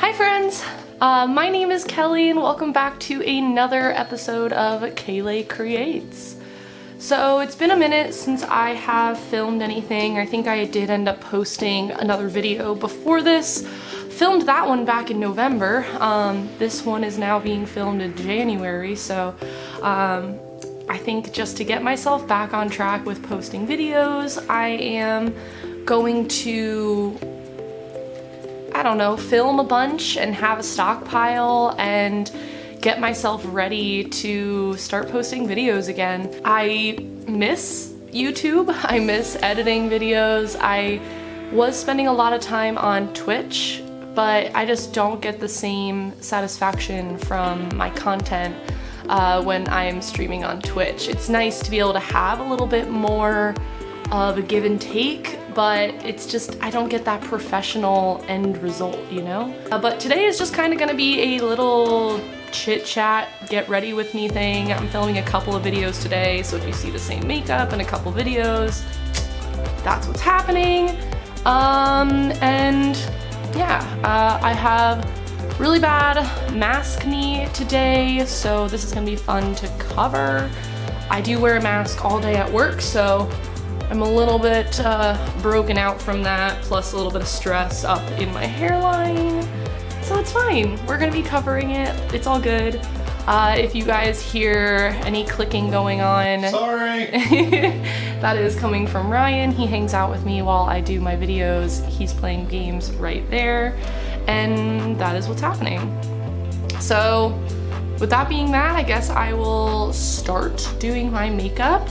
Hi friends! My name is Kelly and welcome back to another episode of kaylaycreates. So it's been a minute since I have filmed anything. I think I did end up posting another video before this. Filmed that one back in November. This one is now being filmed in January, so I think just to get myself back on track with posting videos, I am going to, I don't know, film a bunch and have a stockpile and get myself ready to start posting videos again. I miss YouTube. I miss editing videos. I was spending a lot of time on Twitch, but I just don't get the same satisfaction from my content when I'm streaming on Twitch. It's nice to be able to have a little bit more of a give and take, but it's just, I don't get that professional end result, you know? But today is just kind of gonna be a little chit chat, get ready with me thing. I'm filming a couple of videos today, so if you see the same makeup in a couple videos, that's what's happening. And yeah, I have really bad mask knee today, so this is gonna be fun to cover. I do wear a mask all day at work, so I'm a little bit broken out from that, plus a little bit of stress up in my hairline. So it's fine. We're gonna be covering it. It's all good. If you guys hear any clicking going on, sorry. that is coming from Ryan. He hangs out with me while I do my videos. He's playing games right there, and that is what's happening. So with that being that, I guess I will start doing my makeup.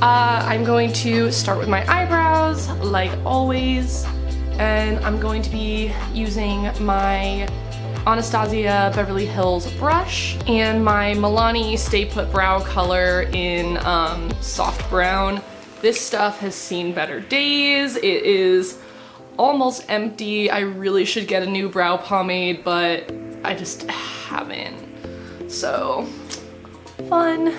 I'm going to start with my eyebrows, like always, and I'm going to be using my Anastasia Beverly Hills brush and my Milani Stay Put brow color in soft brown. This stuff has seen better days. It is almost empty. I really should get a new brow pomade, but I just haven't. So, fun.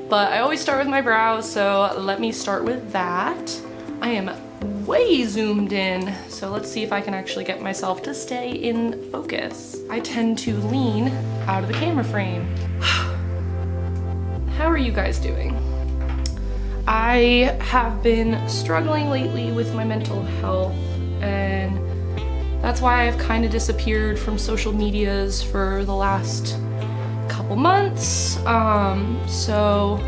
But I always start with my brows, so let me start with that. I am way zoomed in, so let's see if I can actually get myself to stay in focus. I tend to lean out of the camera frame. How are you guys doing? I have been struggling lately with my mental health, and that's why I've kind of disappeared from social medias for the last couple months. So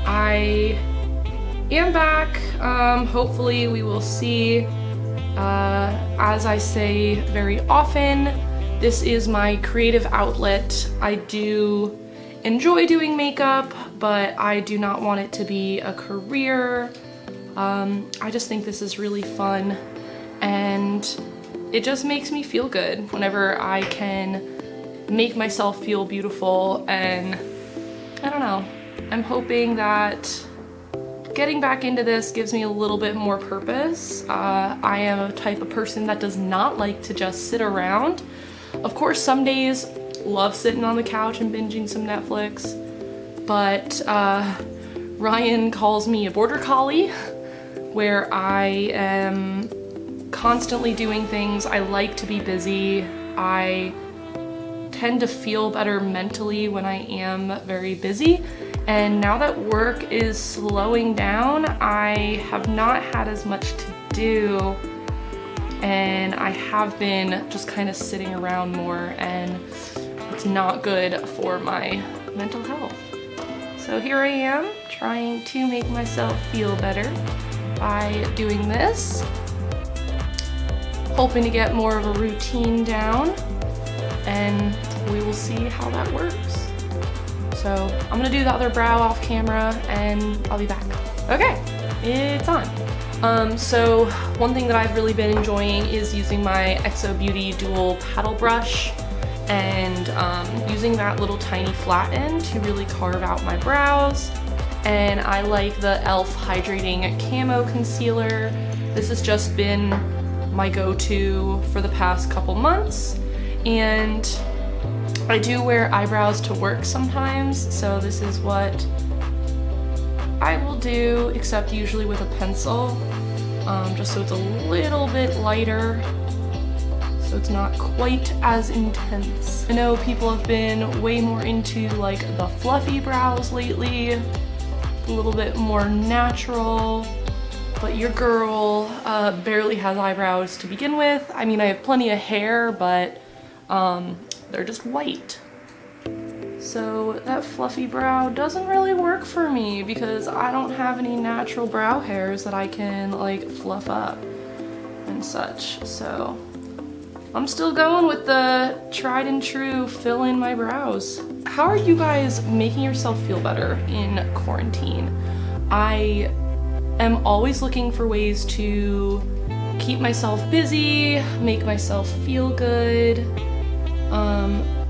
I am back. Hopefully we will see. As I say very often, this is my creative outlet. I do enjoy doing makeup, but I do not want it to be a career. I just think this is really fun, and it just makes me feel good whenever I can make myself feel beautiful. And I don't know, I'm hoping that getting back into this gives me a little bit more purpose. I am a type of person that does not like to just sit around. Of course, some days love sitting on the couch and binging some Netflix, but Ryan calls me a border collie, where I am constantly doing things. I like to be busy. I tend to feel better mentally when I am very busy, and now that work is slowing down, I have not had as much to do, and I have been just kind of sitting around more, and it's not good for my mental health. So here I am trying to make myself feel better by doing this, hoping to get more of a routine down, and we will see how that works. So I'm gonna do the other brow off camera and I'll be back. Okay, it's on. So one thing that I've really been enjoying is using my Exo Beauty dual paddle brush and using that little tiny flat end to really carve out my brows. And I like the e.l.f. Hydrating Camo Concealer. This has just been my go-to for the past couple months. And I do wear eyebrows to work sometimes, so this is what I will do, except usually with a pencil, just so it's a little bit lighter. so it's not quite as intense. I know people have been way more into like the fluffy brows lately, a little bit more natural, but your girl barely has eyebrows to begin with. I mean, I have plenty of hair, but they're just white. So that fluffy brow doesn't really work for me because I don't have any natural brow hairs that I can like fluff up and such. So I'm still going with the tried and true fill in my brows. How are you guys making yourself feel better in quarantine? I am always looking for ways to keep myself busy, make myself feel good.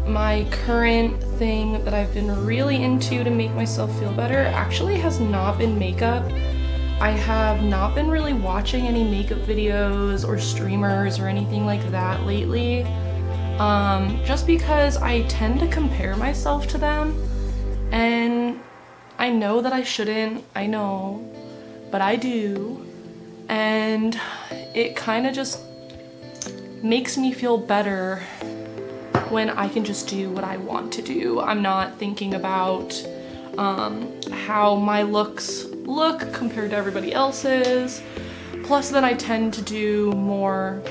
My current thing that I've been really into to make myself feel better actually has not been makeup. I have not been really watching any makeup videos or streamers or anything like that lately, just because I tend to compare myself to them, and I know that I shouldn't, I know, but I do, and it kind of just makes me feel better when I can just do what I want to do. I'm not thinking about how my looks look compared to everybody else's. Plus then I tend to do more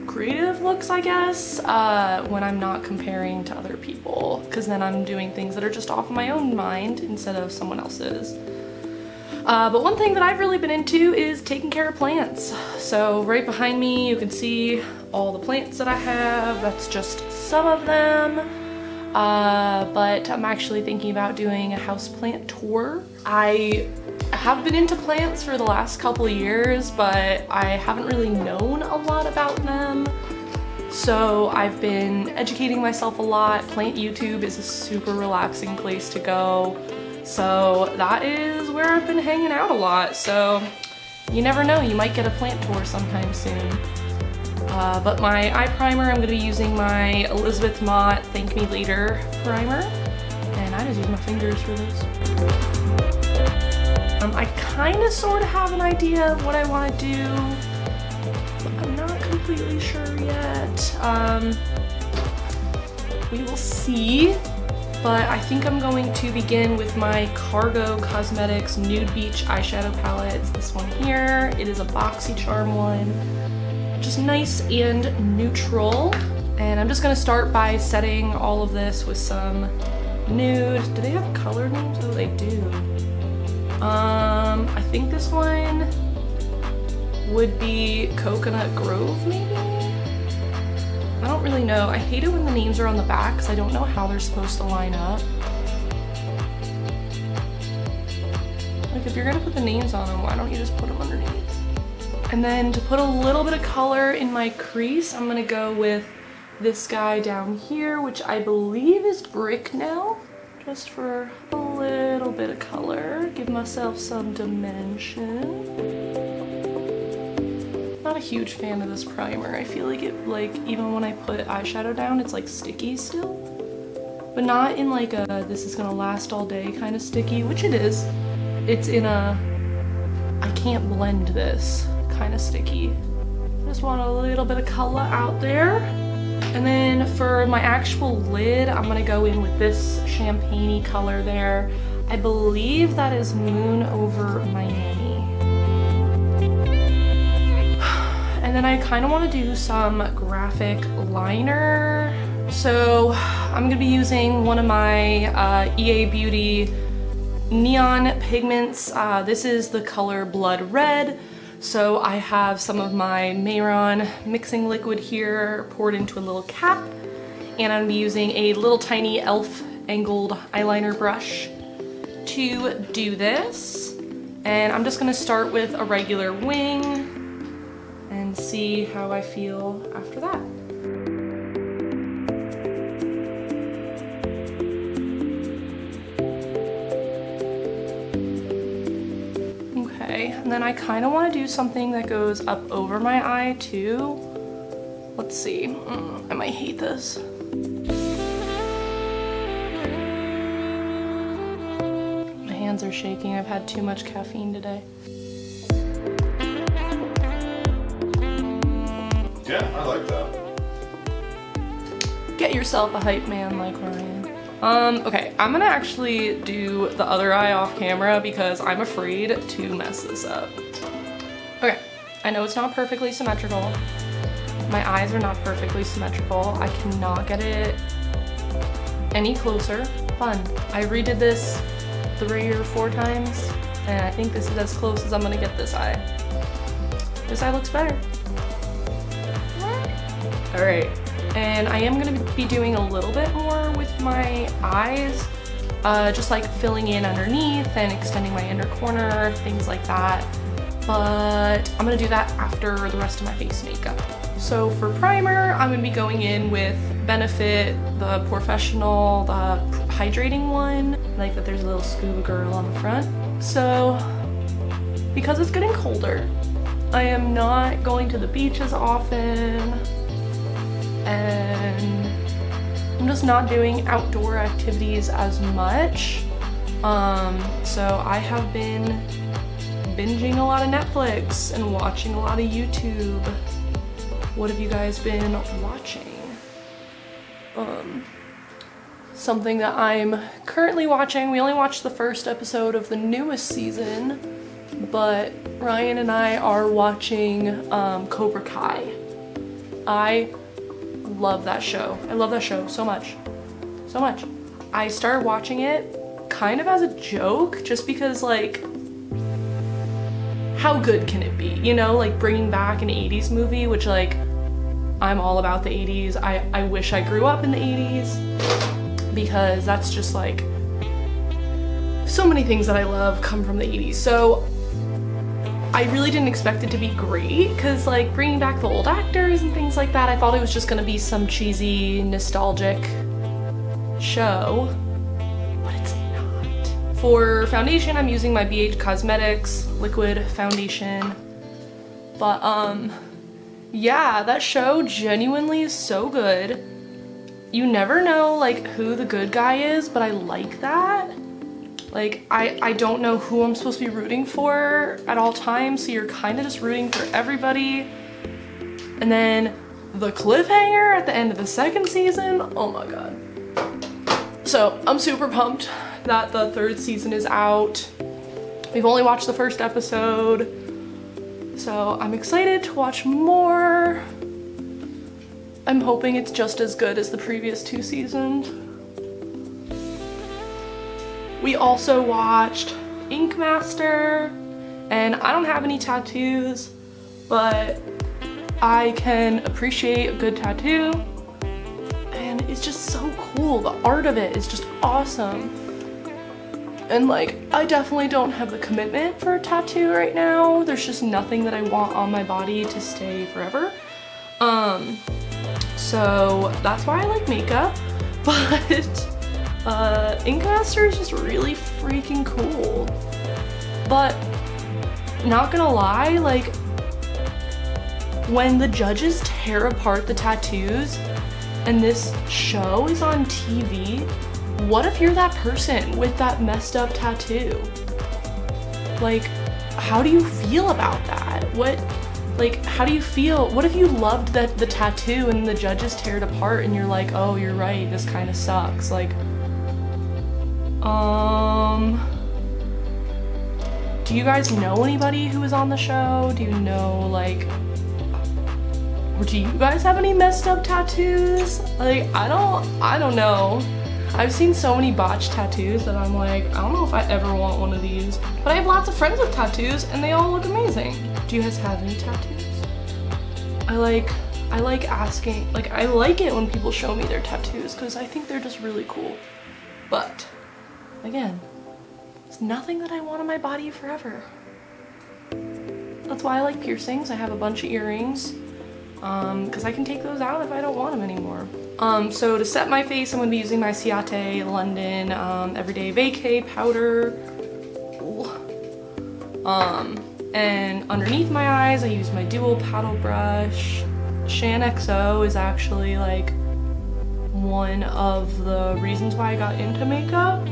creative looks, I guess, when I'm not comparing to other people, because then I'm doing things that are just off of my own mind instead of someone else's. But one thing that I've really been into is taking care of plants. So right behind me you can see all the plants that I have. That's just some of them. But I'm actually thinking about doing a houseplant tour. I have been into plants for the last couple of years, but I haven't really known a lot about them. So I've been educating myself a lot. Plant YouTube is a super relaxing place to go. So that is where I've been hanging out a lot. So you never know, you might get a plant tour sometime soon. But my eye primer, I'm going to be using my Elizabeth Mott Thank Me Later primer. And I just use my fingers for this. I kind of sort of have an idea of what I want to do, but I'm not completely sure yet. We will see. But I think I'm going to begin with my Cargo Cosmetics Nude Beach eyeshadow palette. It's this one here. It is a BoxyCharm one. Just nice and neutral. And I'm just gonna start by setting all of this with some nude. Do they have color names? Oh, they do. I think this one would be Coconut Grove, maybe? I don't really know. I hate it when the names are on the back because I don't know how they're supposed to line up. Like, if you're gonna put the names on them, why don't you just put them underneath? And then to put a little bit of color in my crease, I'm gonna go with this guy down here, which I believe is Bricknail, just for a little bit of color. Give myself some dimension. Not a huge fan of this primer. I feel like it, like, even when I put eyeshadow down, it's like sticky still. But not in like a this is gonna last all day kind of sticky, which it is. It's in a I can't blend this kind of sticky. Just want a little bit of color out there. And then for my actual lid, I'm gonna go in with this champagne-y color there. I believe that is Moon Over Miami. And then I kind of want to do some graphic liner. So I'm going to be using one of my EA Beauty neon pigments. This is the color Blood Red. So I have some of my Mayron mixing liquid here poured into a little cap. And I'm going to be using a little tiny e.l.f. angled eyeliner brush to do this. And I'm just going to start with a regular wing and see how I feel after that. Okay, and then I kind of want to do something that goes up over my eye too. Let's see, I might hate this. My hands are shaking, I've had too much caffeine today. Yeah, I like that. Get yourself a hype man like Ryan. Okay, I'm gonna actually do the other eye off camera because I'm afraid to mess this up. Okay, I know it's not perfectly symmetrical. My eyes are not perfectly symmetrical. I cannot get it any closer. Fun. I redid this 3 or 4 times, and I think this is as close as I'm gonna get this eye. This eye looks better. All right, and I am gonna be doing a little bit more with my eyes, just like filling in underneath and extending my inner corner, things like that. But I'm gonna do that after the rest of my face makeup. So for primer, I'm gonna be going in with Benefit, the Professional, the hydrating one. I like that there's a little scuba girl on the front. So because it's getting colder, I am not going to the beach as often, and I'm just not doing outdoor activities as much. So I have been binging a lot of Netflix and watching a lot of YouTube. What have you guys been watching? Something that I'm currently watching, we only watched the first episode of the newest season, but Ryan and I are watching Cobra Kai. I love that show. I love that show so much. So much. I started watching it kind of as a joke, just because, like, how good can it be? You know, like bringing back an 80s movie, which, like, I'm all about the 80s. I wish I grew up in the 80s, because that's just like, so many things that I love come from the 80s. So I really didn't expect it to be great, because like bringing back the old actors and things like that, I thought it was just gonna be some cheesy, nostalgic show, but it's not. For foundation, I'm using my BH Cosmetics liquid foundation, but yeah, that show genuinely is so good. You never know like who the good guy is, but I like that. Like, I don't know who I'm supposed to be rooting for at all times, so you're kind of just rooting for everybody. And then the cliffhanger at the end of the second season, oh my god. So I'm super pumped that the 3rd season is out. We've only watched the first episode, so I'm excited to watch more. I'm hoping it's just as good as the previous 2 seasons. We also watched Ink Master, and I don't have any tattoos, but I can appreciate a good tattoo, and it's just so cool. The art of it is just awesome. And like, I definitely don't have the commitment for a tattoo right now. There's just nothing that I want on my body to stay forever. So that's why I like makeup, but Ink Master is just really freaking cool. But not gonna lie, like, when the judges tear apart the tattoos and this show is on TV, what if you're that person with that messed up tattoo? Like, how do you feel about that? Like, how do you feel? What if you loved the tattoo and the judges tear it apart and you're like, oh, you're right, this kind of sucks. Like, do you guys know anybody who is on the show? Do you know, like, or do you guys have any messed up tattoos? Like, I don't know. I've seen so many botched tattoos that I'm like, I don't know if I ever want one of these. But I have lots of friends with tattoos and they all look amazing. Do you guys have any tattoos? I like asking, like, I like it when people show me their tattoos because I think they're just really cool. But again, it's nothing that I want on my body forever. That's why I like piercings. I have a bunch of earrings because I can take those out if I don't want them anymore. So to set my face, I'm going to be using my Ciate London Everyday Vacay powder. And underneath my eyes, I use my dual paddle brush. Shan XO is actually like one of the reasons why I got into makeup.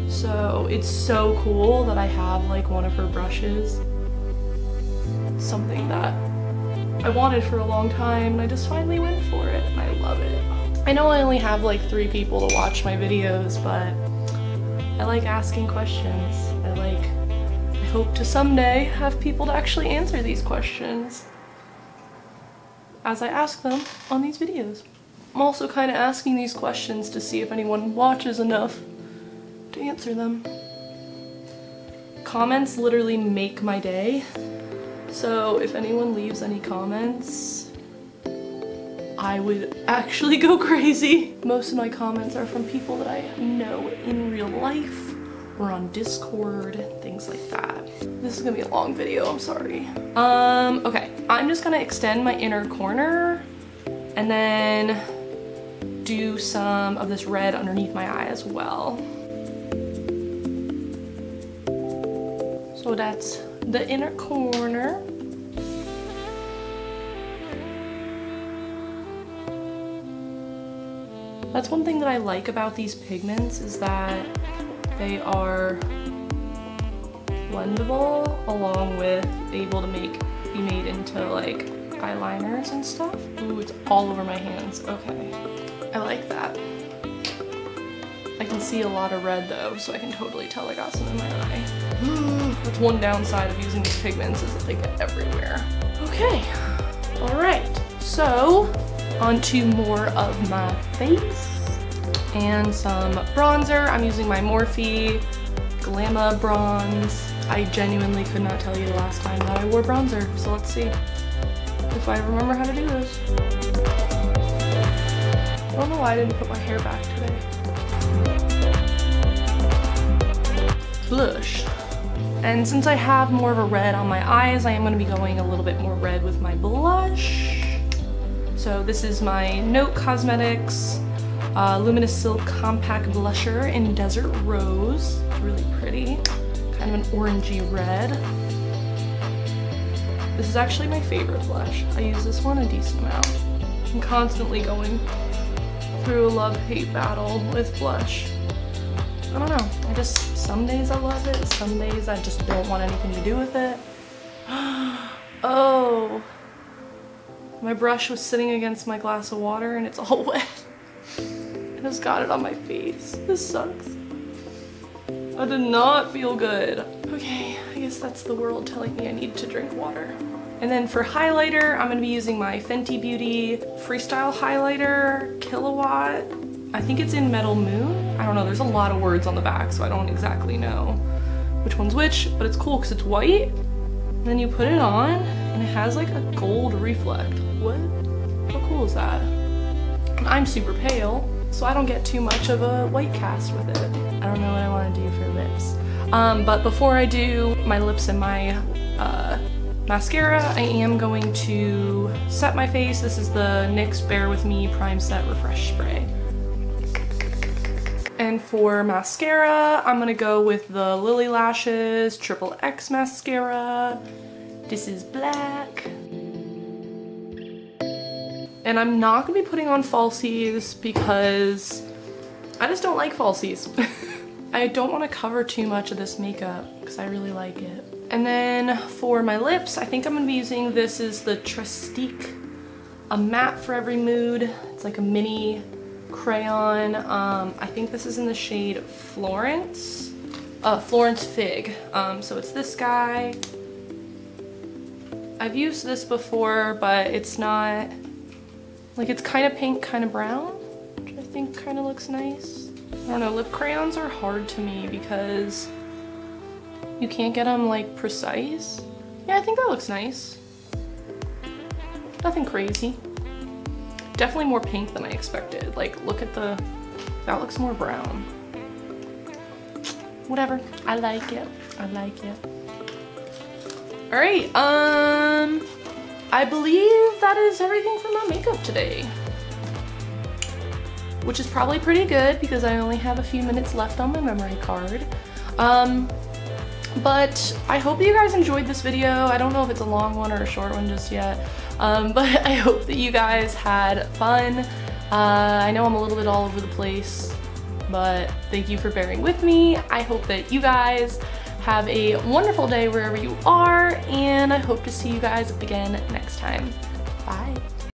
So it's so cool that I have like one of her brushes. Something that I wanted for a long time, and I just finally went for it, and I love it. I know I only have like 3 people to watch my videos, but I like asking questions. I hope to someday have people to actually answer these questions as I ask them on these videos. I'm also kind of asking these questions to see if anyone watches enough to answer them. Comments literally make my day, so if anyone leaves any comments, I would actually go crazy. Most of my comments are from people that I know in real life or on Discord, things like that. This is gonna be a long video, I'm sorry. Okay, I'm just gonna extend my inner corner and then do some of this red underneath my eye as well. So that's the inner corner. That's one thing that I like about these pigments, is that they are blendable along with able to be made into like eyeliners and stuff. Ooh, it's all over my hands. Okay, I like that. I can see a lot of red though, so I can totally tell I got some in my eye. That's one downside of using these pigments, is that they get everywhere. Okay, all right. So onto more of my face and some bronzer. I'm using my Morphe Glamour Bronze. I genuinely could not tell you the last time that I wore bronzer, so let's see if I remember how to do this. I don't know why I didn't put my hair back today. Blush. And since I have more of a red on my eyes, I am going to be going a little bit more red with my blush. So this is my Note Cosmetics Luminous Silk Compact Blusher in Desert Rose. It's really pretty. Kind of an orangey red. This is actually my favorite blush. I use this one a decent amount. I'm constantly going through a love-hate battle with blush. I don't know. Some days I love it, some days I just don't want anything to do with it. Oh, my brush was sitting against my glass of water and it's all wet. I just got it on my face. This sucks. I did not feel good. Okay, I guess that's the world telling me I need to drink water. And then for highlighter, I'm gonna be using my Fenty Beauty Freestyle Highlighter Kilowatt. I think it's in Metal Moon. I don't know, there's a lot of words on the back, so I don't exactly know which one's which, but it's cool because it's white. And then you put it on, and it has like a gold reflect. What? How cool is that? And I'm super pale, so I don't get too much of a white cast with it. I don't know what I want to do for lips. But before I do my lips and my mascara, I am going to set my face. This is the NYX Bear With Me Prime Set Refresh Spray. And for mascara, I'm gonna go with the Lily Lashes XXX mascara. This is black. And I'm not gonna be putting on falsies because I just don't like falsies. I don't want to cover too much of this makeup because I really like it. And then for my lips, I think I'm gonna be using, this is the Trestique, a matte for every mood. It's like a mini crayon. I think this is in the shade Florence Fig. So it's this guy. I've used this before, but it's not, like, it's kind of pink, kind of brown, which I think kind of looks nice. I don't know, lip crayons are hard to me because you can't get them like precise. Yeah, I think that looks nice. Nothing crazy. Definitely more pink than I expected. Like, look at the, that looks more brown. Whatever, I like it. I like it. All right, I believe that is everything for my makeup today. Which is probably pretty good because I only have a few minutes left on my memory card. But I hope you guys enjoyed this video. I don't know if it's a long one or a short one just yet. But I hope that you guys had fun. I know I'm a little bit all over the place, but thank you for bearing with me. I hope that you guys have a wonderful day wherever you are, and I hope to see you guys again next time. Bye.